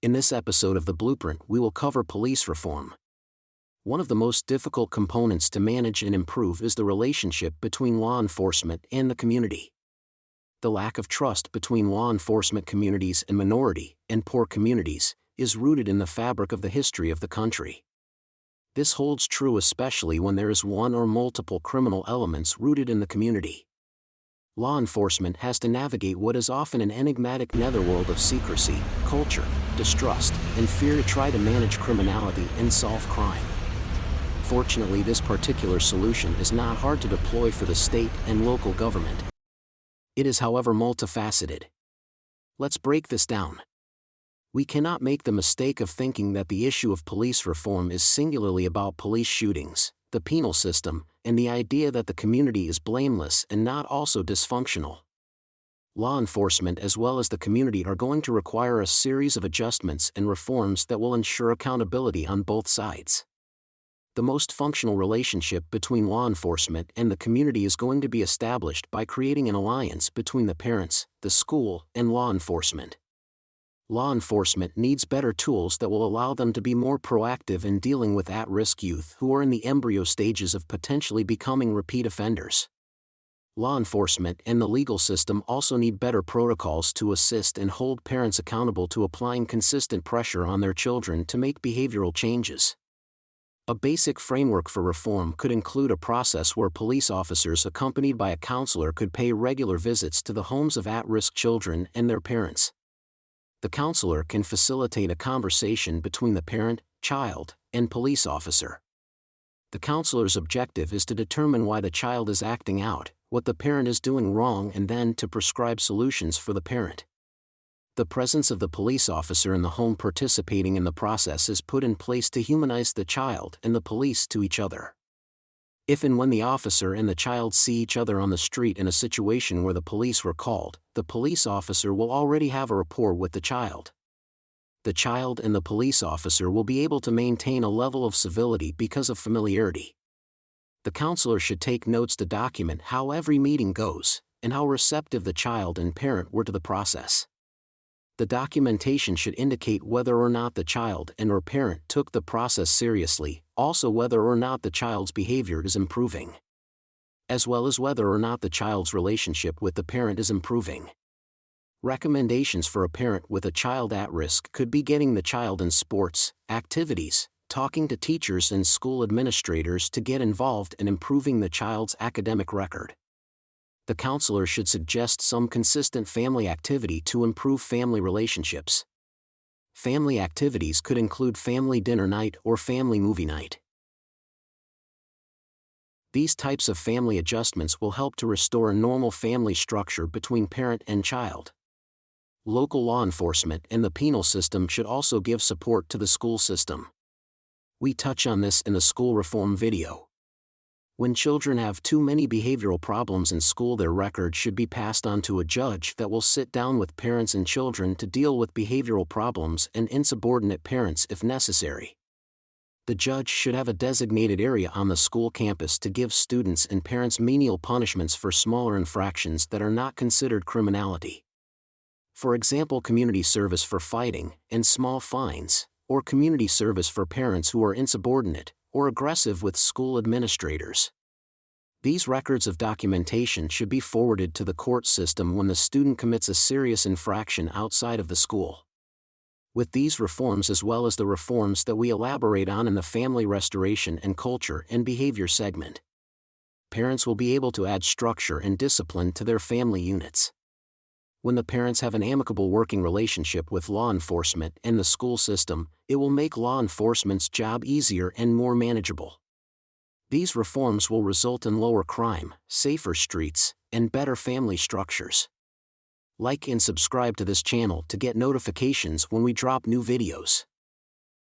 In this episode of The Blueprint, we will cover police reform. One of the most difficult components to manage and improve is the relationship between law enforcement and the community. The lack of trust between law enforcement communities and minority and poor communities is rooted in the fabric of the history of the country. This holds true especially when there is one or multiple criminal elements rooted in the community. Law enforcement has to navigate what is often an enigmatic netherworld of secrecy, culture, distrust, and fear to try to manage criminality and solve crime. Fortunately, this particular solution is not hard to deploy for the state and local government. It is, however, multifaceted. Let's break this down. We cannot make the mistake of thinking that the issue of police reform is singularly about police shootings, the penal system, and the idea that the community is blameless and not also dysfunctional. Law enforcement as well as the community are going to require a series of adjustments and reforms that will ensure accountability on both sides. The most functional relationship between law enforcement and the community is going to be established by creating an alliance between the parents, the school, and law enforcement. Law enforcement needs better tools that will allow them to be more proactive in dealing with at-risk youth who are in the embryo stages of potentially becoming repeat offenders. Law enforcement and the legal system also need better protocols to assist and hold parents accountable to applying consistent pressure on their children to make behavioral changes. A basic framework for reform could include a process where police officers accompanied by a counselor could pay regular visits to the homes of at-risk children and their parents. The counselor can facilitate a conversation between the parent, child, and police officer. The counselor's objective is to determine why the child is acting out, what the parent is doing wrong, and then to prescribe solutions for the parent. The presence of the police officer in the home participating in the process is put in place to humanize the child and the police to each other. If and when the officer and the child see each other on the street in a situation where the police were called, the police officer will already have a rapport with the child. The child and the police officer will be able to maintain a level of civility because of familiarity. The counselor should take notes to document how every meeting goes, and how receptive the child and parent were to the process. The documentation should indicate whether or not the child and/or parent took the process seriously, also whether or not the child's behavior is improving, as well as whether or not the child's relationship with the parent is improving. Recommendations for a parent with a child at risk could be getting the child in sports, activities, talking to teachers and school administrators to get involved in improving the child's academic record. The counselor should suggest some consistent family activity to improve family relationships. Family activities could include family dinner night or family movie night. These types of family adjustments will help to restore a normal family structure between parent and child. Local law enforcement and the penal system should also give support to the school system. We touch on this in the school reform video. When children have too many behavioral problems in school, their record should be passed on to a judge that will sit down with parents and children to deal with behavioral problems and insubordinate parents if necessary. The judge should have a designated area on the school campus to give students and parents menial punishments for smaller infractions that are not considered criminality. For example, community service for fighting, and small fines, or community service for parents who are insubordinate or aggressive with school administrators. These records of documentation should be forwarded to the court system when the student commits a serious infraction outside of the school. With these reforms as well as the reforms that we elaborate on in the Family Restoration and Culture and Behavior segment, parents will be able to add structure and discipline to their family units. When the parents have an amicable working relationship with law enforcement and the school system, it will make law enforcement's job easier and more manageable. These reforms will result in lower crime, safer streets, and better family structures. Like and subscribe to this channel to get notifications when we drop new videos.